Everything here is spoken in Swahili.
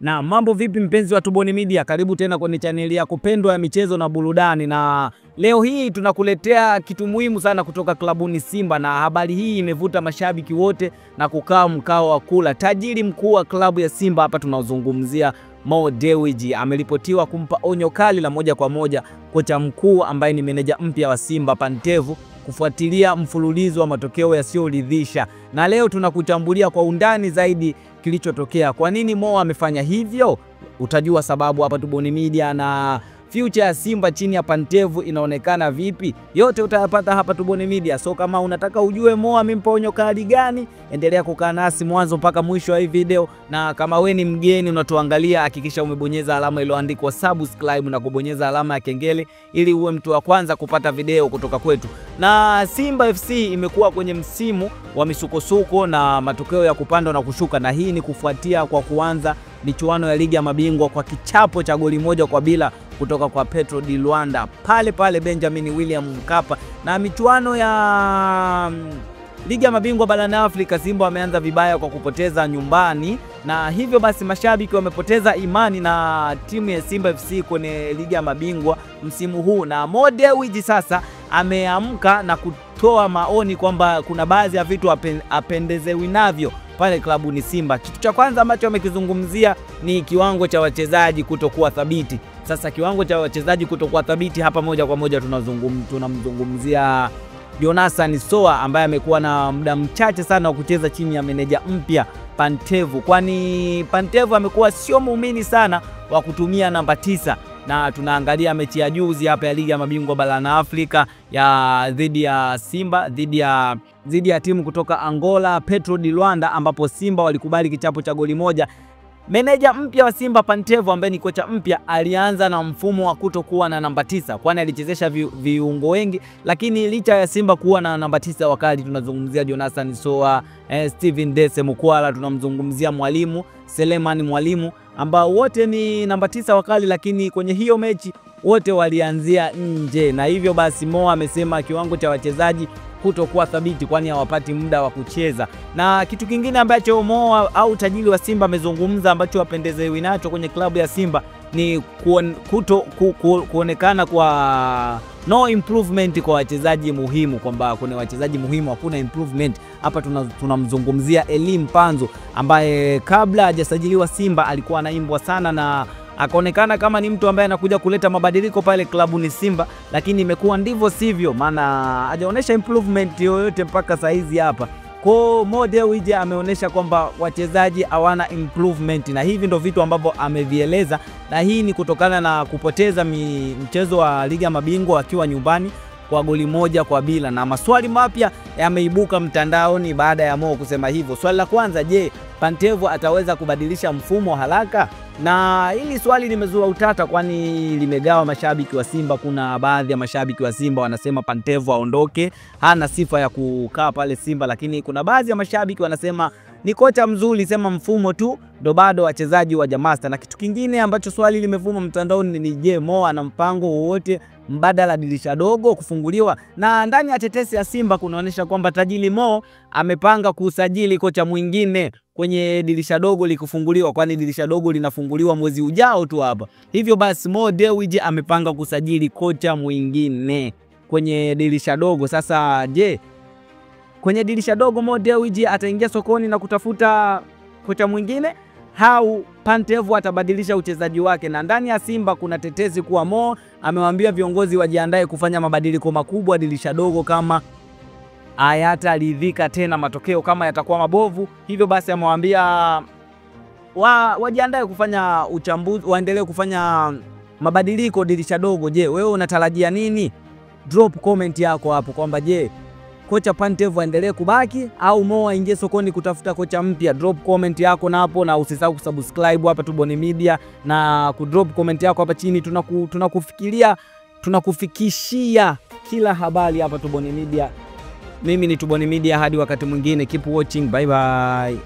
Na mambo vipi mpenzi wa Tubone Media, karibu tena kwenye chaneli yako pendwa ya michezo na burudani, na leo hii tunakuletea kitu muhimu sana kutoka klabuni Simba, na habari hii imevuta mashabiki wote na kukaa mkao wa kula. Tajiri mkuu wa klabu ya Simba, hapa tunazungumzia Mo Dewji, ameripotiwa kumpa onyo kali la moja kwa moja kocha mkuu ambaye ni meneja mpya wa Simba Pantev, kufuatilia mfululizo wa matokeo yasiyoridhisha. Na leo tunakuchambulia kwa undani zaidi kilichotokea. Kwa nini Mo amefanya hivyo? Utajua sababu hapa Tubone Media. Na future ya Simba chini ya Pantev inaonekana vipi? Yote utayapata hapa Tubone Media. So kama unataka ujue Mo amempa onyo kali gani, endelea kukaa nasi mwanzo mpaka mwisho wa hii video. Na kama we ni mgeni unatuangalia, hakikisha umebonyeza alama iliyoandikwa subscribe na kubonyeza alama ya kengele ili uwe mtu wa kwanza kupata video kutoka kwetu. Na Simba FC imekuwa kwenye msimu wa misukosuko na matokeo ya kupanda na kushuka, na hii ni kufuatia kwa kuanza michuano ya ligi ya mabingwa kwa kichapo cha goli 1-0 kutoka kwa Petro di Luanda pale Benjamin William Mkapa. Na michuano ya ligi ya mabingwa barani Afrika, Simba wameanza vibaya kwa kupoteza nyumbani, na hivyo basi mashabiki wamepoteza imani na timu ya Simba FC kwenye ligi ya mabingwa msimu huu. Na Mo Dewji sasa ameamka na kutoa maoni kwamba kuna baadhi ya vitu apendezewi navyo pale klabuni Simba. Kitu cha kwanza ambacho amekizungumzia ni kiwango cha wachezaji kutokuwa thabiti. Sasa kiwango cha wachezaji kutokuwa thabiti, hapa moja kwa moja tunamzungumzia Jonathan Soa ambaye amekuwa na muda mchache sana wa kucheza chini ya meneja mpya Pantev, kwani Pantev amekuwa sio muumini sana wa kutumia namba 9. Na tunaangalia mechi ya juzi hapa ya ligi ya mabingwa barani Afrika ya dhidi ya Simba dhidi ya timu kutoka Angola, Petro di Luanda, ambapo Simba walikubali kichapo cha goli 1. Meneja mpya wa Simba Pantev, ambaye ni kocha mpya, alianza na mfumo wa kutokuwa na namba 9, kwani alichezesha viungo wengi. Lakini licha ya Simba kuwa na namba 9 wakali, tunazungumzia Jonathan Soa, Steven Dese Mukwala, tunamzungumzia Mwalimu Selemani Mwalimu, ambao wote ni namba 9 wakali, lakini kwenye hiyo mechi wote walianzia nje. Na hivyo basi Mo amesema kiwango cha wachezaji kutokuwa thabiti, kwani hawapati muda wa kucheza. Na kitu kingine ambacho Mo au tajiri wa Simba amezungumza ambacho wapendezewi nacho kwenye klabu ya Simba ni kuonekana kwa no improvement kwa wachezaji muhimu, kwamba kuna wachezaji muhimu hakuna improvement. Hapa tunamzungumzia Elie Mpanzu, ambaye kabla hajasajiliwa Simba alikuwa anaimbwa sana na akaonekana kama ni mtu ambaye anakuja kuleta mabadiliko pale klabuni Simba, lakini imekuwa ndivyo sivyo, maana hajaonesha improvement yoyote mpaka saizi hapa. Kwa Mo Dewji ameonesha kwamba wachezaji hawana improvement, na hivi ndio vitu ambavyo amevieleza, na hii ni kutokana na kupoteza mchezo wa ligi ya mabingwa akiwa nyumbani kwa goli 1-0. Na maswali mapya yameibuka mtandaoni baada ya Mo kusema hivyo. Swali la kwanza, je, Pantev ataweza kubadilisha mfumo haraka? Na hili swali limezua utata, kwani limegawa mashabiki wa Simba. Kuna baadhi ya mashabiki wa Simba wanasema Pantev aondoke, hana sifa ya kukaa pale Simba, lakini kuna baadhi ya mashabiki wanasema ni kocha mzuri, sema mfumo tu ndo bado wachezaji wa jamasta. Na kitu kingine ambacho swali limevuma mtandaoni ni je, Mo ana mpango wowote mbadala dirisha dogo kufunguliwa? Na ndani ya tetesi ya Simba kunaonyesha kwamba tajiri Mo amepanga kusajili kocha mwingine kwenye dirisha dogo likufunguliwa, kwani dirisha dogo linafunguliwa mwezi ujao tu hapa. Hivyo basi Mo Dewji amepanga kusajili kocha mwingine kwenye dirisha dogo. Sasa je, kwenye dirisha dogo Mo Dewji ataingia sokoni na kutafuta kocha mwingine au Pantev atabadilisha uchezaji wake? Na ndani ya Simba kuna tetesi kuwa Mo amewaambia viongozi wajiandae kufanya mabadiliko makubwa dirisha dogo kama hayataridhika tena matokeo kama yatakuwa mabovu. Hivyo basi amewaambia wajiandae kufanya uchambuzi, waendelee kufanya mabadiliko dirisha dogo. Je, wewe unatarajia nini? Drop comment yako hapo kwamba je, kocha Pantev aendelee kubaki au Mo aingie sokoni kutafuta kocha mpya? Drop comment yako napo, na usisahau kusubscribe hapa Tubone Media na kudrop comment yako hapa chini. Tunakufikishia kila habari hapa Tubone Media. Mimi ni Tubone Media, hadi wakati mwingine, keep watching, bye bye.